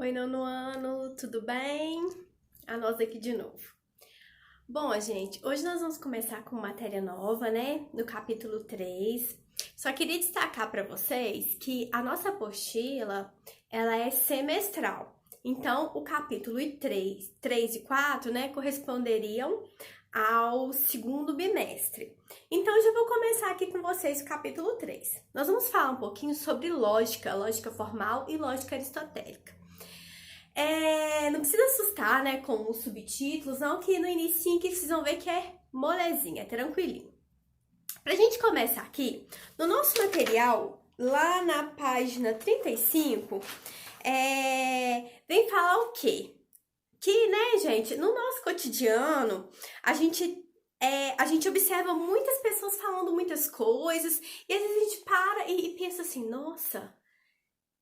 Oi, nono ano, tudo bem? A nós aqui de novo. Bom, gente, hoje nós vamos começar com matéria nova, né? No capítulo 3. Só queria destacar para vocês que a nossa apostila, ela é semestral. Então, o capítulo 3 e 4, né, corresponderiam ao segundo bimestre. Então, eu já vou começar aqui com vocês o capítulo 3. Nós vamos falar um pouquinho sobre lógica, lógica formal e lógica aristotélica. Não precisa assustar, né, com os subtítulos, não, que no início que vocês vão ver que é molezinha, é tranquilinho. Pra gente começar aqui, no nosso material, lá na página 35, vem falar o quê? Que, né, gente, no nosso cotidiano, a gente observa muitas pessoas falando muitas coisas, e às vezes a gente para e pensa assim, nossa,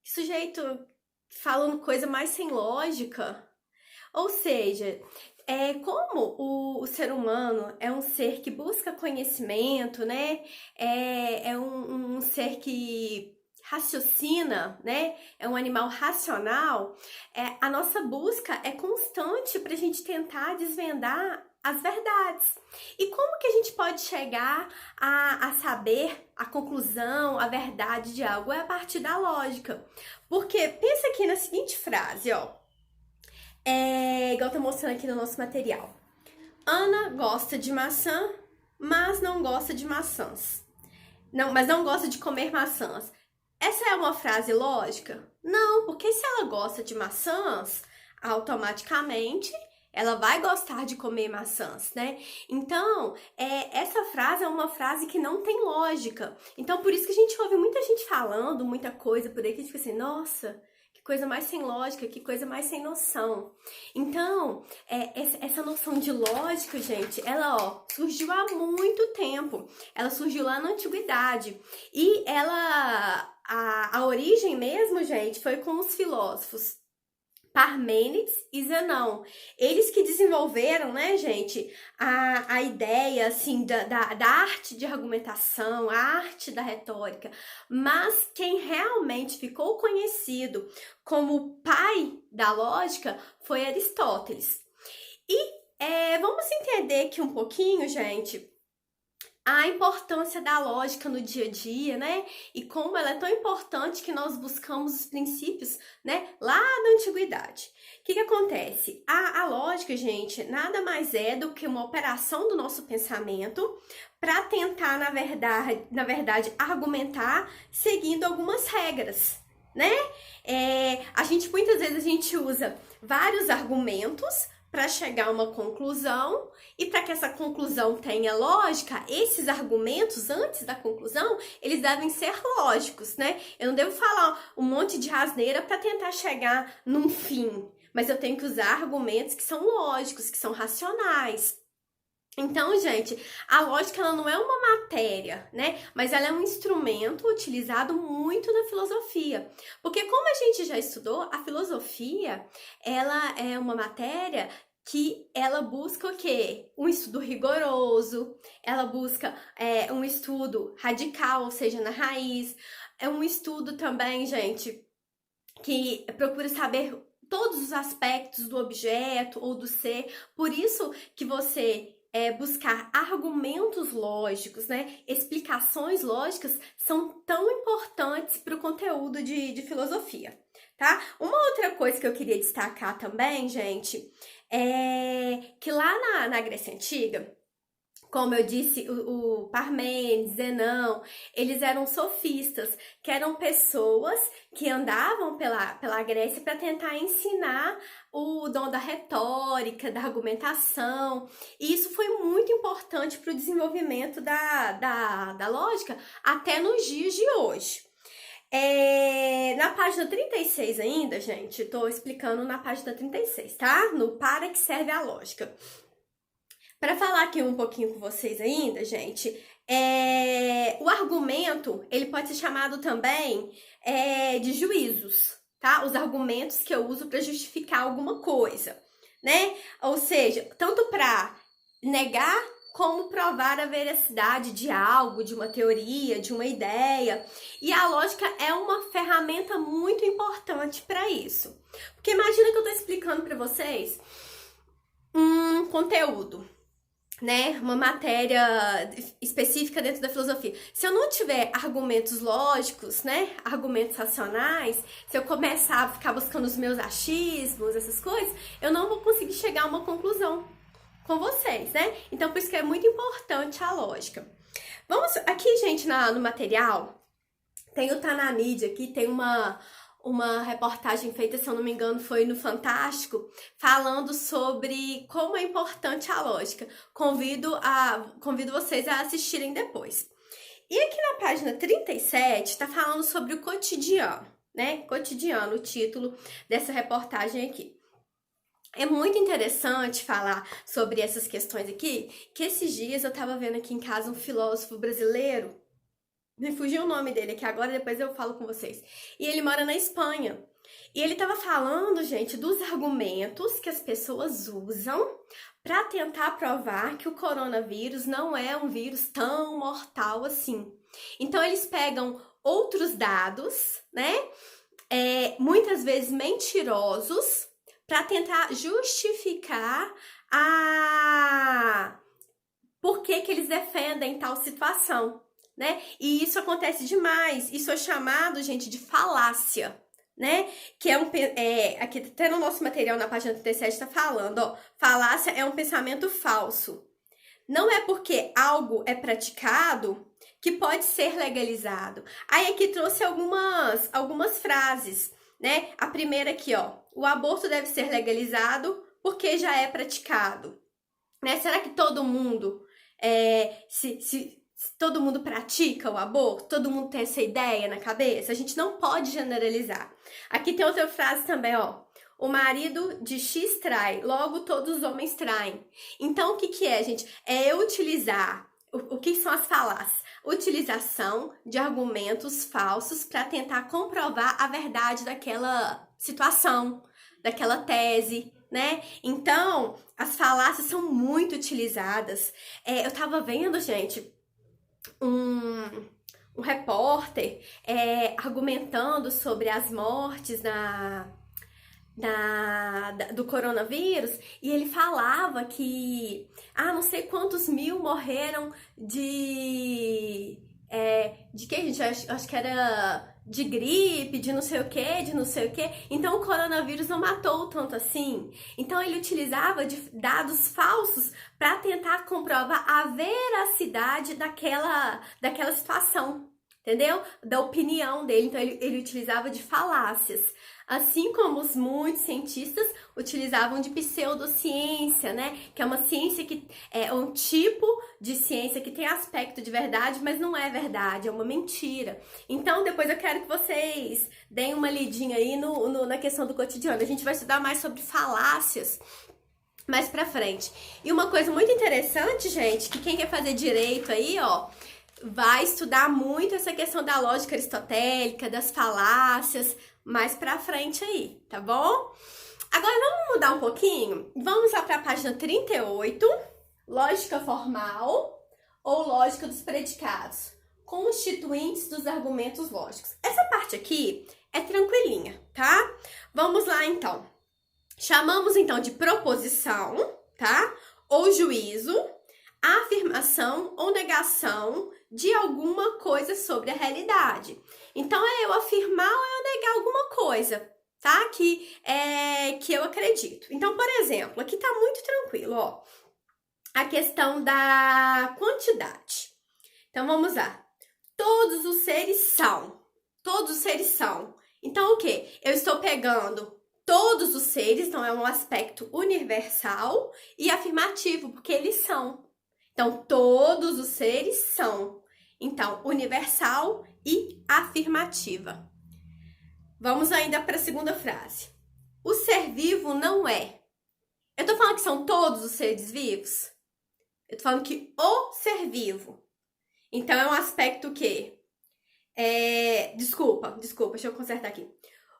que sujeito falando coisa mais sem lógica. Ou seja, como o ser humano é um ser que busca conhecimento, né? É um ser que raciocina, né? É um animal racional. A nossa busca é constante para a gente tentar desvendar as verdades. E como que a gente pode chegar a saber a conclusão, a verdade de algo? É a partir da lógica. Porque pensa aqui na seguinte frase, ó. Igual tá mostrando aqui no nosso material. Ana gosta de maçã, mas não gosta de maçãs. Não, mas não gosta de comer maçãs. Essa é uma frase lógica? Não, porque se ela gosta de maçãs, automaticamente ela vai gostar de comer maçãs, né? Então, essa frase é uma frase que não tem lógica. Então, por isso que a gente ouve muita gente falando, muita coisa por aí, que a gente fica assim, nossa, que coisa mais sem lógica, que coisa mais sem noção. Então, essa noção de lógica, gente, ela, ó, surgiu há muito tempo. Ela surgiu lá na antiguidade. E a origem mesmo, gente, foi com os filósofos Parmênides e Zenão. Eles que desenvolveram, né, gente, a ideia, assim, da arte de argumentação, a arte da retórica. Mas quem realmente ficou conhecido como o pai da lógica foi Aristóteles. E vamos entender aqui um pouquinho, gente, a importância da lógica no dia a dia, né? E como ela é tão importante que nós buscamos os princípios, né? Lá na antiguidade. O que acontece? A lógica, gente, nada mais é do que uma operação do nosso pensamento para tentar, na verdade, argumentar seguindo algumas regras, né? Muitas vezes a gente usa vários argumentos para chegar a uma conclusão, e para que essa conclusão tenha lógica, esses argumentos antes da conclusão, eles devem ser lógicos, né? Eu não devo falar um monte de asneira para tentar chegar num fim, mas eu tenho que usar argumentos que são lógicos, que são racionais. Então, gente, a lógica ela não é uma matéria, né? Mas ela é um instrumento utilizado muito na filosofia. Porque como a gente já estudou, a filosofia, ela é uma matéria que ela busca o quê? Um estudo rigoroso, ela busca um estudo radical, ou seja, na raiz. É um estudo também, gente, que procura saber todos os aspectos do objeto ou do ser. Por isso que você buscar argumentos lógicos, né? Explicações lógicas são tão importantes para o conteúdo de filosofia, tá? Uma outra coisa que eu queria destacar também, gente, é que lá na Grécia Antiga, como eu disse, o Parmênides, Zenão, eles eram sofistas, que eram pessoas que andavam pela Grécia para tentar ensinar o dom da retórica, da argumentação. E isso foi muito importante para o desenvolvimento da lógica até nos dias de hoje. Na página 36 ainda, gente, estou explicando na página 36, tá? No para que serve a lógica. Para falar aqui um pouquinho com vocês ainda, gente, o argumento, ele pode ser chamado também de juízos, tá? Os argumentos que eu uso para justificar alguma coisa, né? Ou seja, tanto para negar como provar a veracidade de algo, de uma teoria, de uma ideia. E a lógica é uma ferramenta muito importante para isso. Porque imagina que eu estou explicando para vocês um conteúdo, né, uma matéria específica dentro da filosofia. Se eu não tiver argumentos lógicos, né, argumentos racionais, se eu começar a ficar buscando os meus achismos, essas coisas, eu não vou conseguir chegar a uma conclusão com vocês, né? Então, por isso que é muito importante a lógica. Vamos aqui, gente, no material, tem o Tá na Mídia aqui, tem uma reportagem feita, se eu não me engano, foi no Fantástico, falando sobre como é importante a lógica. Convido vocês a assistirem depois. E aqui na página 37, tá falando sobre o cotidiano, né? Cotidiano, o título dessa reportagem aqui. É muito interessante falar sobre essas questões aqui, que esses dias eu tava vendo aqui em casa um filósofo brasileiro, me fugiu o nome dele aqui agora, depois eu falo com vocês. E ele mora na Espanha. E ele tava falando, gente, dos argumentos que as pessoas usam para tentar provar que o coronavírus não é um vírus tão mortal assim. Então, eles pegam outros dados, né? Muitas vezes mentirosos, para tentar justificar por que eles defendem tal situação. Né? E isso acontece demais. Isso é chamado, gente, de falácia, né? Que aqui até no nosso material na página 37 está falando, ó, falácia é um pensamento falso. Não é porque algo é praticado que pode ser legalizado. Aí aqui trouxe algumas frases, né? A primeira aqui, ó, o aborto deve ser legalizado porque já é praticado, né? Será que todo mundo se todo mundo pratica o aborto? Todo mundo tem essa ideia na cabeça? A gente não pode generalizar. Aqui tem outra frase também, ó. O marido de X trai, logo todos os homens traem. Então, o que é, gente? É utilizar... O que são as falácias? Utilização de argumentos falsos para tentar comprovar a verdade daquela situação, daquela tese, né? Então, as falácias são muito utilizadas. Eu tava vendo, gente, um repórter argumentando sobre as mortes do coronavírus, e ele falava que não sei quantos mil morreram de que, gente? Acho que era de gripe, de não sei o que, de não sei o que. Então o coronavírus não matou tanto assim. Então ele utilizava de dados falsos para tentar comprovar a veracidade daquela situação, entendeu? Da opinião dele. Então ele utilizava de falácias. Assim como muitos cientistas utilizavam de pseudociência, né? Que é uma ciência que é um tipo de ciência que tem aspecto de verdade, mas não é verdade, é uma mentira. Então, depois eu quero que vocês deem uma lidinha aí na questão do cotidiano. A gente vai estudar mais sobre falácias mais pra frente. E uma coisa muito interessante, gente, que quem quer fazer direito aí, ó, vai estudar muito essa questão da lógica aristotélica, das falácias, mais pra frente aí, tá bom? Agora vamos mudar um pouquinho? Vamos lá pra página 38, lógica formal ou lógica dos predicados, constituintes dos argumentos lógicos. Essa parte aqui é tranquilinha, tá? Vamos lá então. Chamamos então de proposição, tá? Ou juízo, afirmação ou negação de alguma coisa sobre a realidade. Então, é eu afirmar ou eu negar alguma coisa, tá? Que eu acredito. Então, por exemplo, aqui tá muito tranquilo, ó. A questão da quantidade. Então, vamos lá. Todos os seres são. Todos os seres são. Então, o quê? Eu estou pegando todos os seres, então é um aspecto universal e afirmativo, porque eles são. Então, todos os seres são. Então, universal e afirmativa. Vamos ainda para a segunda frase. O ser vivo não é. Eu tô falando que são todos os seres vivos? Eu tô falando que o ser vivo. Então, é um aspecto que... Desculpa, deixa eu consertar aqui.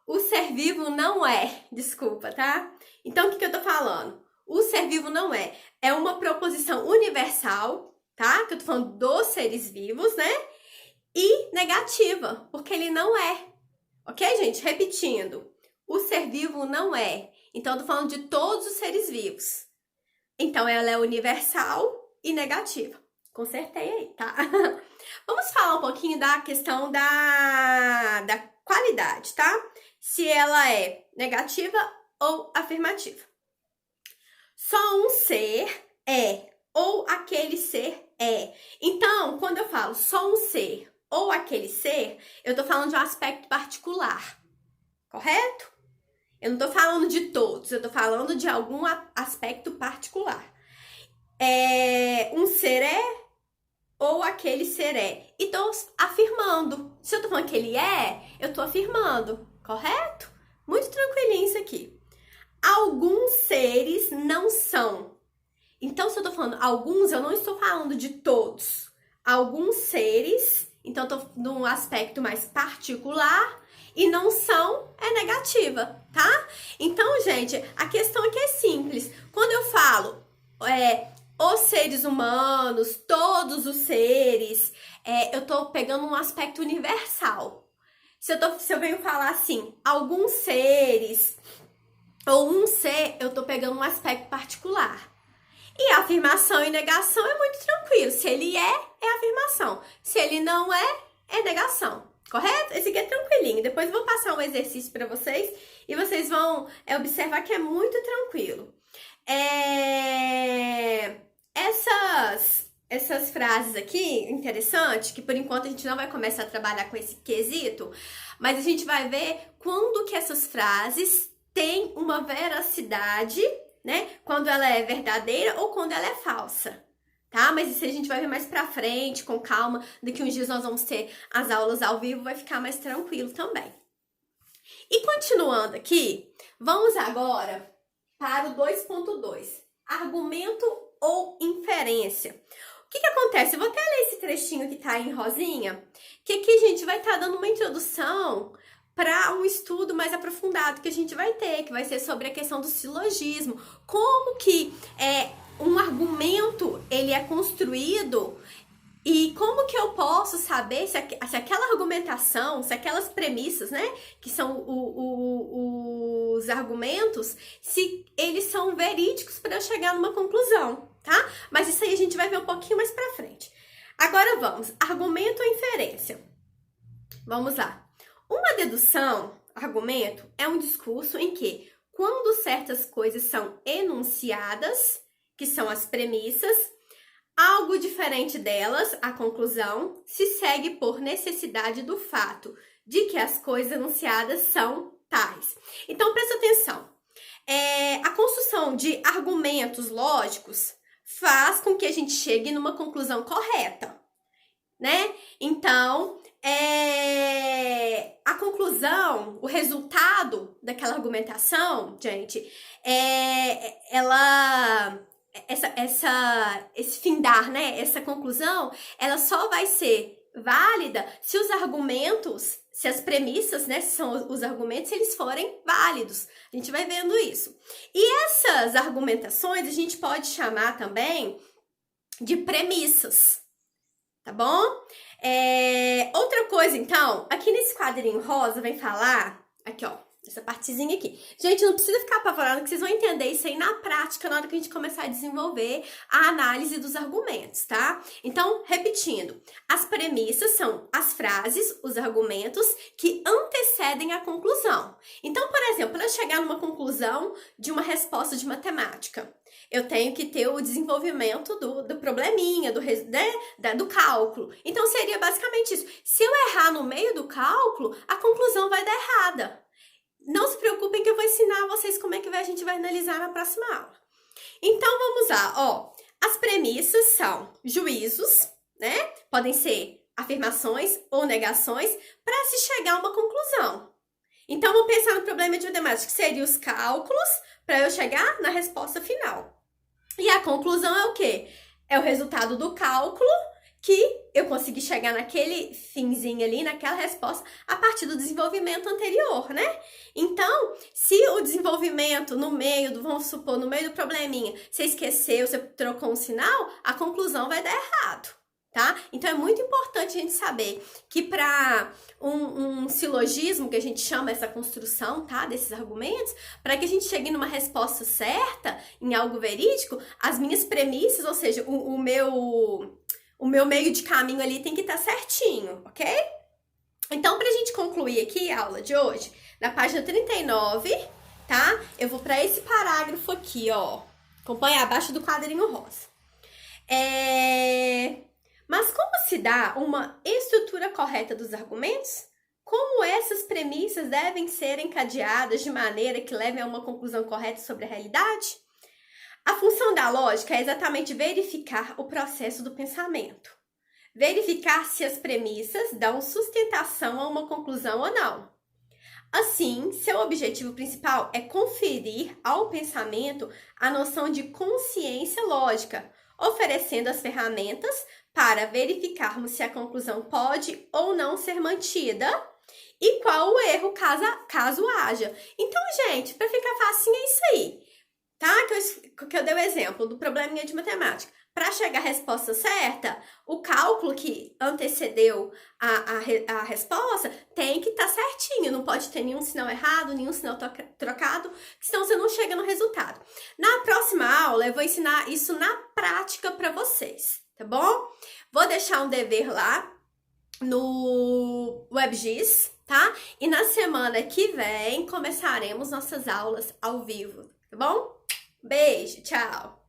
O ser vivo não é. Desculpa, tá? Então, o que eu tô falando? O ser vivo não é. É uma proposição universal, tá? Que eu tô falando dos seres vivos, né? E negativa, porque ele não é. Ok, gente? Repetindo. O ser vivo não é. Então, eu tô falando de todos os seres vivos. Então, ela é universal e negativa. Consertei aí, tá? Vamos falar um pouquinho da questão da qualidade, tá? Se ela é negativa ou afirmativa. Só um ser é, ou aquele ser é. Então, quando eu falo só um ser ou aquele ser, eu tô falando de um aspecto particular, correto? Eu não tô falando de todos, eu tô falando de algum aspecto particular. Um ser é ou aquele ser é. E tô afirmando. Se eu tô falando que ele é, eu tô afirmando, correto? Muito tranquilinho isso aqui. Alguns seres não são. Então, se eu tô falando alguns, eu não estou falando de todos. Alguns seres, então eu tô num aspecto mais particular, e não são é negativa, tá? Então, gente, a questão aqui é simples. Quando eu falo os seres humanos, todos os seres, eu tô pegando um aspecto universal. Se eu venho falar assim, alguns seres, ou um ser, eu tô pegando um aspecto particular. E afirmação e negação é muito tranquilo. Se ele é afirmação. Se ele não é negação. Correto? Esse aqui é tranquilinho. Depois eu vou passar um exercício para vocês e vocês vão observar que é muito tranquilo. Essas frases aqui, interessante, que por enquanto a gente não vai começar a trabalhar com esse quesito, mas a gente vai ver quando que essas frases têm uma veracidade, né? Quando ela é verdadeira ou quando ela é falsa, tá? Mas isso a gente vai ver mais pra frente, com calma. Daqui uns dias nós vamos ter as aulas ao vivo, vai ficar mais tranquilo também. E continuando aqui, vamos agora para o 2.2. Argumento ou inferência. O que acontece? Eu vou até ler esse trechinho que tá em rosinha, que aqui a gente vai estar dando uma introdução para um estudo mais aprofundado que a gente vai ter, que vai ser sobre a questão do silogismo, como que um argumento ele é construído e como que eu posso saber se aquela argumentação, se aquelas premissas, né, que são os argumentos, se eles são verídicos para eu chegar numa conclusão, tá? Mas isso aí a gente vai ver um pouquinho mais para frente. Agora vamos, argumento ou inferência. Vamos lá. Uma dedução, argumento, é um discurso em que, quando certas coisas são enunciadas, que são as premissas, algo diferente delas, a conclusão, se segue por necessidade do fato de que as coisas enunciadas são tais. Então, presta atenção. A construção de argumentos lógicos faz com que a gente chegue numa conclusão correta, né? Então, a conclusão, o resultado daquela argumentação, gente, esse findar, né? Essa conclusão, ela só vai ser válida se os argumentos, se as premissas, né? Se são os argumentos, se eles forem válidos. A gente vai vendo isso. E essas argumentações a gente pode chamar também de premissas, tá bom? Outra coisa, então, aqui nesse quadrinho rosa vem falar, aqui ó, essa partezinha aqui. Gente, não precisa ficar apavorado que vocês vão entender isso aí na prática, na hora que a gente começar a desenvolver a análise dos argumentos, tá? Então, repetindo, as premissas são as frases, os argumentos que antecedem a conclusão. Então, por exemplo, para eu chegar numa conclusão de uma resposta de matemática, eu tenho que ter o desenvolvimento do probleminha, do cálculo. Então, seria basicamente isso. Se eu errar no meio do cálculo, a conclusão vai dar errada. Não se preocupem que eu vou ensinar vocês como é que a gente vai analisar na próxima aula. Então, vamos lá, ó. As premissas são juízos, né? Podem ser afirmações ou negações para se chegar a uma conclusão. Então, vamos pensar no problema de matemática, que seria os cálculos para eu chegar na resposta final. E a conclusão é o quê? É o resultado do cálculo que eu consegui chegar naquele finzinho ali, naquela resposta, a partir do desenvolvimento anterior, né? Então, Se o desenvolvimento no meio do, vamos supor, no meio do probleminha, você esqueceu, você trocou um sinal, a conclusão vai dar errado, tá? Então é muito importante a gente saber que para um silogismo, que a gente chama essa construção, tá? Desses argumentos, para que a gente chegue numa resposta certa, em algo verídico, as minhas premissas, ou seja, o meu meio de caminho ali tem que estar certinho, ok? Então, pra gente concluir aqui a aula de hoje, na página 39, tá? Eu vou para esse parágrafo aqui, ó. Acompanha abaixo do quadrinho rosa. Mas como se dá uma estrutura correta dos argumentos? Como essas premissas devem ser encadeadas de maneira que levem a uma conclusão correta sobre a realidade? A função da lógica é exatamente verificar o processo do pensamento. Verificar se as premissas dão sustentação a uma conclusão ou não. Assim, seu objetivo principal é conferir ao pensamento a noção de consciência lógica, oferecendo as ferramentas para verificarmos se a conclusão pode ou não ser mantida e qual o erro caso haja. Então, gente, para ficar fácil é isso aí, tá? Que eu dei o exemplo do probleminha de matemática. Para chegar à resposta certa, o cálculo que antecedeu a resposta tem que estar certinho, não pode ter nenhum sinal errado, nenhum sinal trocado, senão você não chega no resultado. Na próxima aula, eu vou ensinar isso na prática para vocês, tá bom? Vou deixar um dever lá no WebGIS, tá? E na semana que vem começaremos nossas aulas ao vivo, tá bom? Beijo, tchau!